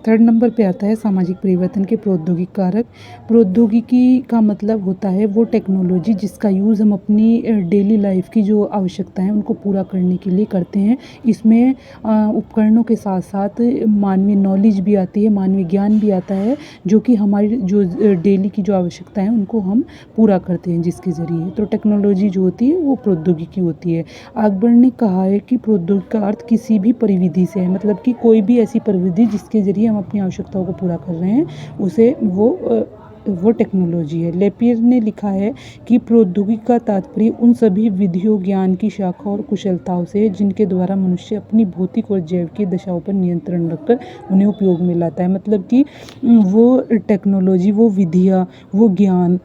Third number पे आता है सामाजिक परिवर्तन के प्रौद्योगिकी कारक। प्रौद्योगिकी का मतलब होता है वो टेक्नोलॉजी जिसका यूज़ हम अपनी डेली लाइफ की जो आवश्यकताएं हैं उनको पूरा करने के लिए करते हैं। इसमें उपकरणों के साथ साथ मानवीय नॉलेज भी आती है, मानवीय ज्ञान भी आता है, जो कि हमारी जो डेली की जो आवश्यकताएं हैं उनको हम पूरा करते हैं जिसके ज़रिए। तो टेक्नोलॉजी जो होती है वो प्रौद्योगिकी होती है। अकबर ने कहा है कि प्रौद्योगिकी का अर्थ किसी भी परिविधि से है, मतलब कि कोई भी ऐसी परिविधि जिसके ज़रिए हम अपनी आवश्यकताओं को पूरा कर रहे हैं उसे वो टेक्नोलॉजी है। लेपियर ने लिखा है कि प्रौद्योगिकी का तात्पर्य उन सभी विधियों, ज्ञान की शाखा और कुशलताओं से है जिनके द्वारा मनुष्य अपनी भौतिक और जैव की दशाओं पर नियंत्रण रखकर उन्हें उपयोग में लाता है। मतलब कि वो टेक्नोलॉजी, वो विधियाँ, वो ज्ञान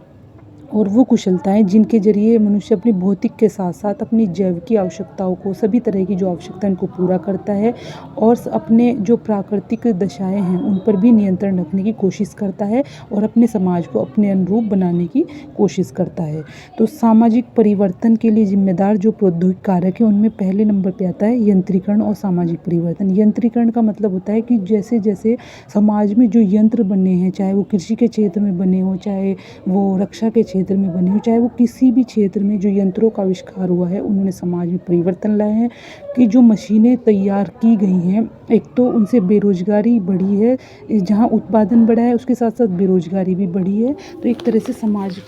और वो कुशलताएं जिनके ज़रिए मनुष्य अपनी भौतिक के साथ साथ अपनी जैव की आवश्यकताओं को, सभी तरह की जो आवश्यकता इनको पूरा करता है और अपने जो प्राकृतिक दशाएं हैं उन पर भी नियंत्रण रखने की कोशिश करता है और अपने समाज को अपने अनुरूप बनाने की कोशिश करता है। तो सामाजिक परिवर्तन के लिए जिम्मेदार जो प्रौद्योगिकी कारक है उनमें पहले नंबर पर आता है यंत्रीकरण और सामाजिक परिवर्तन। यंत्रीकरण का मतलब होता है कि जैसे जैसे समाज में जो यंत्र बने हैं, चाहे वो कृषि के क्षेत्र में बने हों, चाहे वो रक्षा के क्षेत्र में बने हो, चाहे वो किसी भी क्षेत्र में जो यंत्रों का आविष्कार हुआ है उन्होंने समाज में परिवर्तन लाए हैं। कि जो मशीनें तैयार की गई हैं, एक तो उनसे बेरोजगारी बढ़ी है, जहां उत्पादन बढ़ा है उसके साथ साथ बेरोजगारी भी बढ़ी है। तो एक तरह से समाज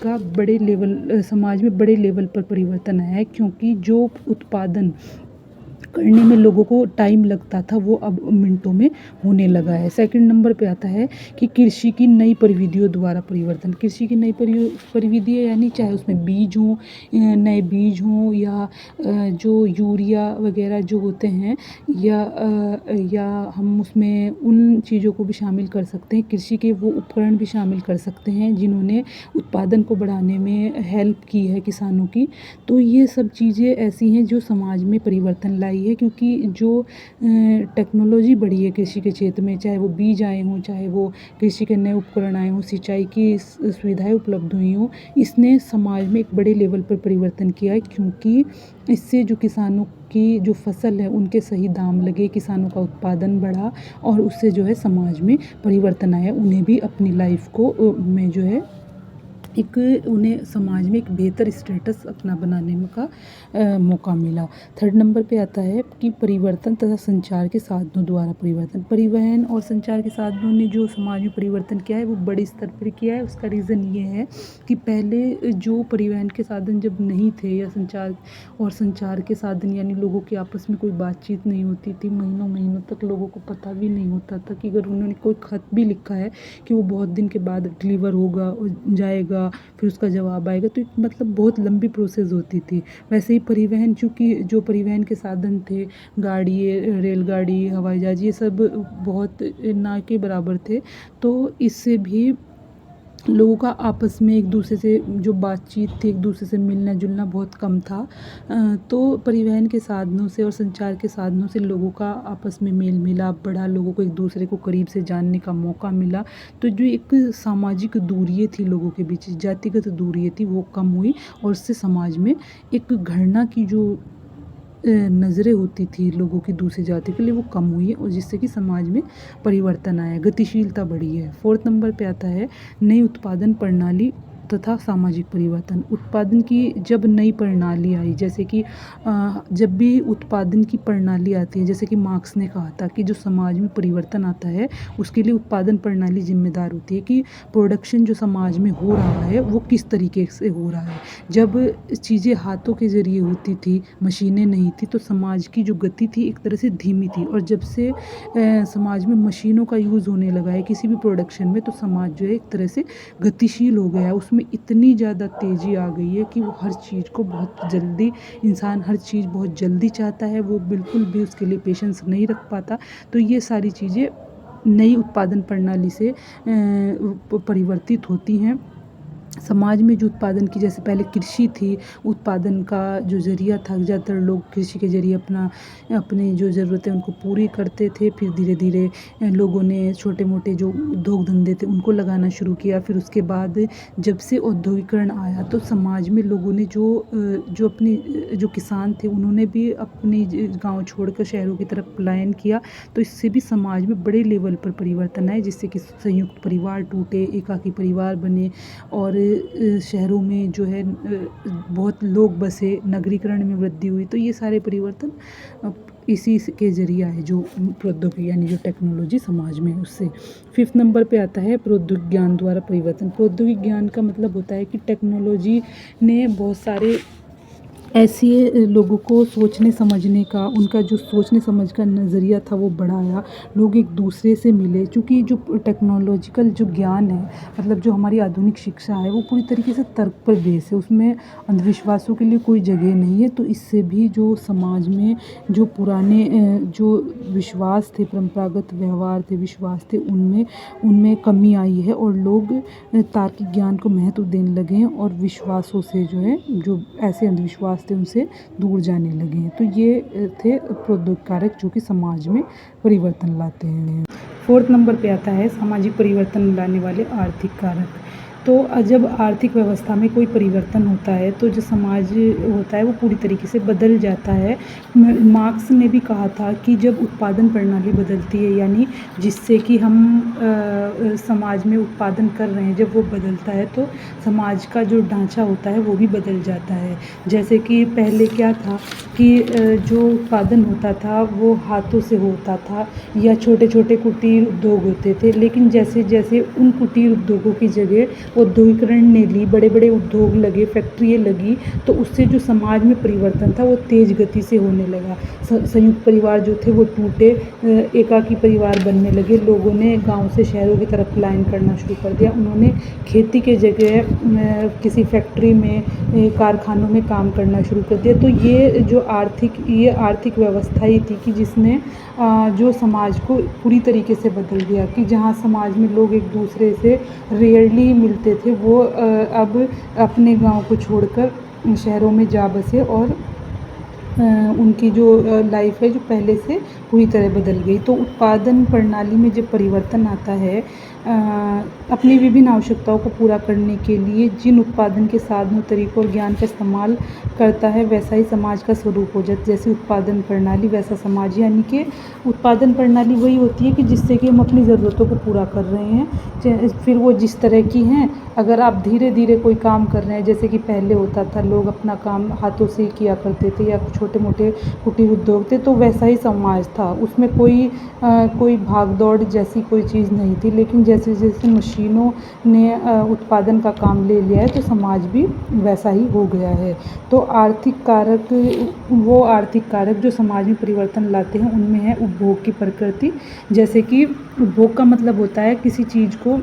में बड़े लेवल पर परिवर्तन आया है, क्योंकि जो उत्पादन करने में लोगों को टाइम लगता था वो अब मिनटों में होने लगा है। सेकंड नंबर पे आता है कि कृषि की नई परिविधियों द्वारा परिवर्तन। कृषि की नई परिविधियाँ यानी चाहे उसमें बीज हों, नए बीज हों, या जो यूरिया वगैरह जो होते हैं, या हम उसमें उन चीज़ों को भी शामिल कर सकते हैं। कृषि के वो उपकरण भी शामिल कर सकते हैं जिन्होंने उत्पादन को बढ़ाने में हेल्प की है किसानों की। तो ये सब चीज़ें ऐसी हैं जो समाज में परिवर्तन लाई है, क्योंकि जो टेक्नोलॉजी बढ़ी है कृषि के क्षेत्र में, चाहे वो बीज आए हों, चाहे वो कृषि के नए उपकरण आए हों, सिंचाई की सुविधाएं उपलब्ध हुई हों, इसने समाज में एक बड़े लेवल पर परिवर्तन किया है। क्योंकि इससे जो किसानों की जो फसल है उनके सही दाम लगे, किसानों का उत्पादन बढ़ा और उससे जो है समाज में परिवर्तन आया। उन्हें भी अपनी लाइफ को में जो है उन्हें समाज में एक बेहतर स्टेटस अपना बनाने का मौका मिला। थर्ड नंबर पे आता है कि परिवर्तन तथा संचार के साधनों द्वारा परिवर्तन। परिवहन और संचार के साधनों ने जो समाज में परिवर्तन किया है वो बड़े स्तर पर किया है। उसका रीज़न ये है कि पहले जो परिवहन के साधन जब नहीं थे, या संचार के साधन यानी लोगों के आपस में कोई बातचीत नहीं होती थी, महीनों महीनों तक लोगों को पता भी नहीं होता था कि अगर उन्होंने कोई खत भी लिखा है कि वो बहुत दिन के बाद डिलीवर होगा और जाएगा, फिर उसका जवाब आएगा, तो मतलब बहुत लंबी प्रोसेस होती थी। वैसे ही परिवहन, चूँकि जो परिवहन के साधन थे, गाड़ी, रेलगाड़ी, हवाई जहाज, ये सब बहुत ना के बराबर थे। तो इससे भी लोगों का आपस में एक दूसरे से जो बातचीत थी, एक दूसरे से मिलना जुलना बहुत कम था। तो परिवहन के साधनों से और संचार के साधनों से लोगों का आपस में मेल मिलाप बढ़ा, लोगों को एक दूसरे को करीब से जानने का मौका मिला। तो जो एक सामाजिक दूरियाँ थी लोगों के बीच, जातिगत दूरियाँ थी, वो कम हुई और उससे समाज में एक घृणा की जो नज़रें होती थी लोगों की दूसरी जाति के लिए वो कम हुई है, और जिससे कि समाज में परिवर्तन आया, गतिशीलता बढ़ी है। फोर्थ नंबर पे आता है नई उत्पादन प्रणाली तथा सामाजिक परिवर्तन। उत्पादन की जब नई प्रणाली आई, जैसे कि जब भी उत्पादन की प्रणाली आती है, जैसे कि मार्क्स ने कहा था कि जो समाज में परिवर्तन आता है उसके लिए उत्पादन प्रणाली जिम्मेदार होती है कि प्रोडक्शन जो समाज में हो रहा है वो किस तरीके से हो रहा है। जब चीज़ें हाथों के ज़रिए होती थी, मशीनें नहीं थी, तो समाज की जो गति थी एक तरह से धीमी थी, और जब से समाज में मशीनों का यूज़ होने लगा है किसी भी प्रोडक्शन में, तो समाज जो है एक तरह से गतिशील हो गया है। उसमें इतनी ज़्यादा तेज़ी आ गई है कि वो हर चीज़ को बहुत जल्दी, इंसान हर चीज़ बहुत जल्दी चाहता है, वो बिल्कुल भी उसके लिए पेशेंस नहीं रख पाता। तो ये सारी चीज़ें नई उत्पादन प्रणाली से परिवर्तित होती हैं। समाज में जो उत्पादन की, जैसे पहले कृषि थी, उत्पादन का जो ज़रिया था, ज़्यादातर लोग कृषि के ज़रिए अपनी जो ज़रूरतें उनको पूरी करते थे। फिर धीरे धीरे लोगों ने छोटे मोटे जो उद्योग धंधे थे उनको लगाना शुरू किया। फिर उसके बाद जब से औद्योगिकरण आया तो समाज में लोगों ने जो अपनी जो किसान थे उन्होंने भी अपनी गाँव छोड़कर शहरों की तरफ पलायन किया। तो इससे भी समाज में बड़े लेवल पर परिवर्तन आए, जिससे कि संयुक्त परिवार टूटे, एकाकी परिवार बने और शहरों में जो है बहुत लोग बसे, नगरीकरण में वृद्धि हुई। तो ये सारे परिवर्तन इसी के ज़रिए आए, जो प्रौद्योगिकी यानी जो टेक्नोलॉजी समाज में है उससे। 5th नंबर पे आता है प्रौद्योगिक ज्ञान द्वारा परिवर्तन। प्रौद्योगिक ज्ञान का मतलब होता है कि टेक्नोलॉजी ने बहुत सारे ऐसे लोगों को सोचने समझने का, उनका जो सोचने समझ का नज़रिया था वो बढ़ाया। लोग एक दूसरे से मिले, चूँकि जो टेक्नोलॉजिकल जो ज्ञान है, मतलब जो हमारी आधुनिक शिक्षा है, वो पूरी तरीके से तर्क पर बेस है, उसमें अंधविश्वासों के लिए कोई जगह नहीं है। तो इससे भी जो समाज में जो पुराने जो विश्वास थे, परंपरागत व्यवहार थे, विश्वास थे, उनमें कमी आई है और लोग तार्किक ज्ञान को महत्व देने लगे हैं और विश्वासों से जो है, जो ऐसे अंधविश्वास थे उनसे दूर जाने लगे हैं। तो ये थे प्रौद्योगिक कारक जो कि समाज में परिवर्तन लाते हैं। 4th नंबर पे आता है सामाजिक परिवर्तन लाने वाले आर्थिक कारक। तो जब आर्थिक व्यवस्था में कोई परिवर्तन होता है तो जो समाज होता है वो पूरी तरीके से बदल जाता है। मार्क्स ने भी कहा था कि जब उत्पादन प्रणाली बदलती है, यानी जिससे कि हम समाज में उत्पादन कर रहे हैं, जब वो बदलता है तो समाज का जो ढांचा होता है वो भी बदल जाता है। जैसे कि पहले क्या था कि जो उत्पादन होता था वो हाथों से होता था या छोटे छोटे कुटीर उद्योग होते थे, लेकिन जैसे जैसे उन कुटीर उद्योगों की जगह औद्योगिकरण ने ली, बड़े बड़े उद्योग लगे, फैक्ट्रियाँ लगी, तो उससे जो समाज में परिवर्तन था वो तेज़ गति से होने लगा। संयुक्त परिवार जो थे वो टूटे, एकाकी परिवार बनने लगे, लोगों ने गांव से शहरों की तरफ पलायन करना शुरू कर दिया। उन्होंने खेती के जगह किसी फैक्ट्री में, कारखानों में काम करना शुरू कर दिया। तो ये आर्थिक व्यवस्था ही थी कि जिसने जो समाज को पूरी तरीके से बदल दिया, कि जहाँ समाज में लोग एक दूसरे से रेयरली मिलते थे, वो अब अपने गांव को छोड़कर शहरों में जा बसे और उनकी जो लाइफ है जो पहले से पूरी तरह बदल गई। तो उत्पादन प्रणाली में जब परिवर्तन आता है, अपनी विभिन्न आवश्यकताओं को पूरा करने के लिए जिन उत्पादन के साधनों, तरीकों और ज्ञान का इस्तेमाल करता है, वैसा ही समाज का स्वरूप हो जाता है। जैसे उत्पादन प्रणाली वैसा समाज, यानी कि उत्पादन प्रणाली वही होती है कि जिससे कि हम अपनी ज़रूरतों को पूरा कर रहे हैं, फिर वो जिस तरह की हैं। अगर आप धीरे धीरे कोई काम कर रहे हैं, जैसे कि पहले होता था लोग अपना काम हाथों से ही किया करते थे या छोटे मोटे कुटीर उद्योग थे, तो वैसा ही समाज था, उसमें कोई भाग दौड़ जैसी कोई चीज़ नहीं थी। लेकिन जैसे जैसे मशीनों ने उत्पादन का काम ले लिया है तो समाज भी वैसा ही हो गया है। तो वो आर्थिक कारक जो समाज में परिवर्तन लाते हैं, उनमें है उपभोग की प्रकृति। जैसे कि उपभोग का मतलब होता है किसी चीज़ को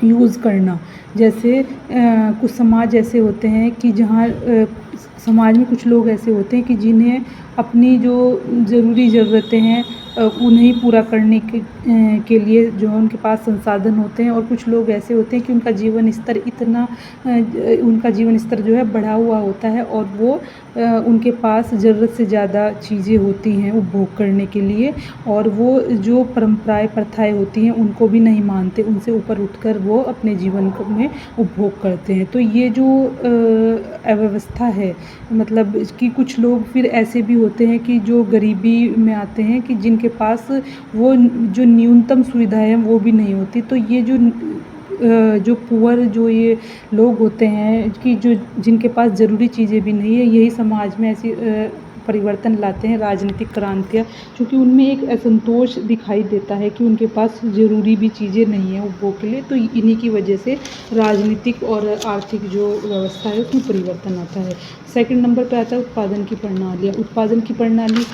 यूज़ करना। जैसे कुछ समाज ऐसे होते हैं कि जहाँ समाज में कुछ लोग ऐसे होते हैं कि जिन्हें अपनी जो ज़रूरी ज़रूरतें हैं उन्हें पूरा करने के लिए जो है उनके पास संसाधन होते हैं, और कुछ लोग ऐसे होते हैं कि उनका जीवन स्तर जो है बढ़ा हुआ होता है और वो उनके पास ज़रूरत से ज़्यादा चीज़ें होती हैं उपभोग करने के लिए, और वो जो परंपराएं प्रथाएं होती हैं उनको भी नहीं मानते, उनसे ऊपर उठकर वो अपने जीवन में उपभोग करते हैं। तो ये जो अव्यवस्था है, मतलब कि कुछ लोग फिर ऐसे भी होते हैं कि जो गरीबी में आते हैं, कि जिनके पास वो जो न्यूनतम सुविधाएं हैं वो भी नहीं होती। तो ये जो पुअर जो ये लोग होते हैं कि जिनके पास ज़रूरी चीज़ें भी नहीं है, यही समाज में ऐसी परिवर्तन लाते हैं, राजनीतिक क्रांतियाँ, क्योंकि उनमें एक असंतोष दिखाई देता है कि उनके पास ज़रूरी भी चीज़ें नहीं हैं उपभोग के लिए। तो इन्हीं की वजह से राजनीतिक और आर्थिक जो व्यवस्था है उसमें परिवर्तन आता है। 2nd नंबर पे आता है उत्पादन की प्रणाली। उत्पादन की प्रणाली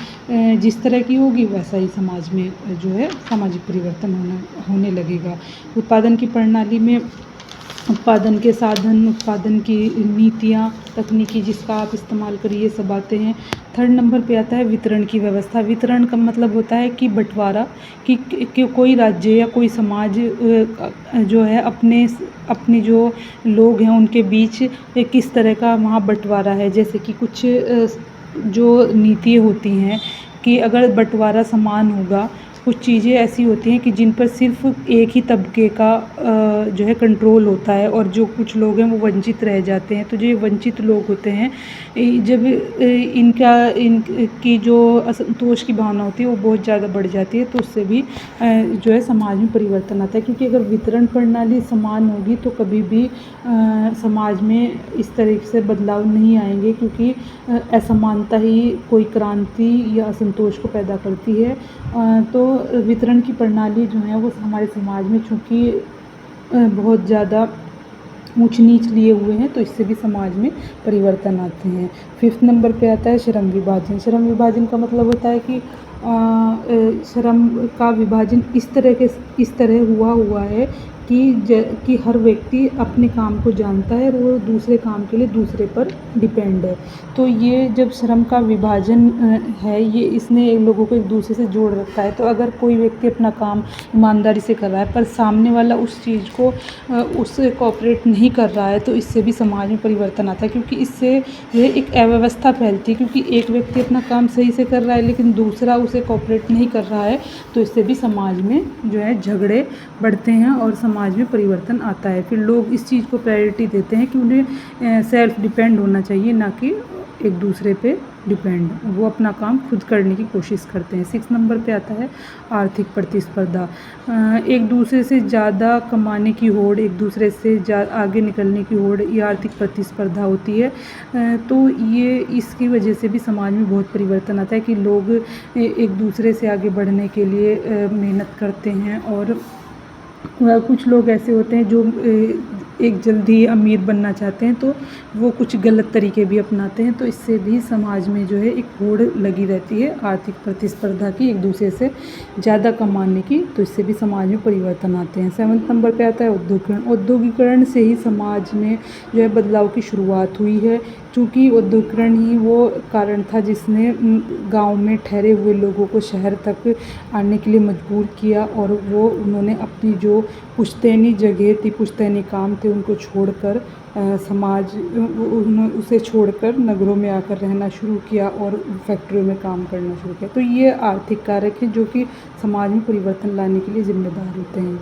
जिस तरह की होगी वैसा ही समाज में जो है सामाजिक परिवर्तन होने लगेगा। उत्पादन की प्रणाली में उत्पादन के साधन, उत्पादन की नीतियाँ, तकनीकी जिसका आप इस्तेमाल करिए, ये सब आते हैं। थर्ड नंबर पे आता है वितरण की व्यवस्था। वितरण का मतलब होता है कि बँटवारा, कि कोई राज्य या कोई समाज जो है अपने जो लोग हैं उनके बीच किस तरह का वहाँ बँटवारा है। जैसे कि कुछ जो नीतियाँ होती हैं कि अगर बँटवारा समान होगा, कुछ चीज़ें ऐसी होती हैं कि जिन पर सिर्फ़ एक ही तबके का जो है कंट्रोल होता है और जो कुछ लोग हैं वो वंचित रह जाते हैं। तो जो ये वंचित लोग होते हैं, जब इनकी जो असंतोष की भावना होती है वो बहुत ज़्यादा बढ़ जाती है, तो उससे भी जो है समाज में परिवर्तन आता है। क्योंकि अगर वितरण प्रणाली समान होगी तो कभी भी समाज में इस तरह से बदलाव नहीं आएंगे, क्योंकि असमानता ही कोई क्रांति या असंतोष को पैदा करती है। तो वितरण की प्रणाली जो है वो हमारे समाज में चूँकि बहुत ज़्यादा ऊंच नीच लिए हुए हैं, तो इससे भी समाज में परिवर्तन आते हैं। फिफ्थ नंबर पे आता है श्रम विभाजन। श्रम विभाजन का मतलब होता है कि श्रम का विभाजन इस तरह हुआ है कि हर व्यक्ति अपने काम को जानता है और वो दूसरे काम के लिए दूसरे पर डिपेंड है। तो ये जब श्रम का विभाजन है, ये इसने लोगों को एक दूसरे से जोड़ रखा है। तो अगर कोई व्यक्ति अपना काम ईमानदारी से कर रहा है पर सामने वाला उस चीज़ को उससे कोऑपरेट नहीं कर रहा है, तो इससे भी समाज में परिवर्तन आता है। क्योंकि इससे जो है एक अव्यवस्था फैलती है, क्योंकि एक व्यक्ति अपना काम सही से कर रहा है लेकिन दूसरा उसे कोऑपरेट नहीं कर रहा है, तो इससे भी समाज में जो है झगड़े बढ़ते हैं और समाज में परिवर्तन आता है। फिर लोग इस चीज़ को प्रायोरिटी देते हैं कि उन्हें सेल्फ डिपेंड होना चाहिए, ना कि एक दूसरे पे डिपेंड। वो अपना काम खुद करने की कोशिश करते हैं। 6 नंबर पे आता है आर्थिक प्रतिस्पर्धा। एक दूसरे से ज़्यादा कमाने की होड़, एक दूसरे से आगे निकलने की होड़, ये आर्थिक प्रतिस्पर्धा होती है। तो ये इसकी वजह से भी समाज में बहुत परिवर्तन आता है कि लोग एक दूसरे से आगे बढ़ने के लिए मेहनत करते हैं। और कुछ लोग ऐसे होते हैं जो एक जल्दी अमीर बनना चाहते हैं, तो वो कुछ गलत तरीके भी अपनाते हैं। तो इससे भी समाज में जो है एक होड़ लगी रहती है आर्थिक प्रतिस्पर्धा की, एक दूसरे से ज़्यादा कमाने की, तो इससे भी समाज में परिवर्तन आते हैं। 7 नंबर पे आता है औद्योगिकरण। औद्योगिकरण से ही समाज में जो है बदलाव की शुरुआत हुई है, क्योंकि औद्योगिकरण ही वो कारण था जिसने गाँव में ठहरे हुए लोगों को शहर तक आने के लिए मजबूर किया, और उन्होंने अपनी जो पुश्तैनी जगह थी, पुश्तैनी काम थे, उनको छोड़कर उसे छोड़कर नगरों में आकर रहना शुरू किया और फैक्ट्रियों में काम करना शुरू किया। तो ये आर्थिक कारक हैं जो कि समाज में परिवर्तन लाने के लिए ज़िम्मेदार होते हैं।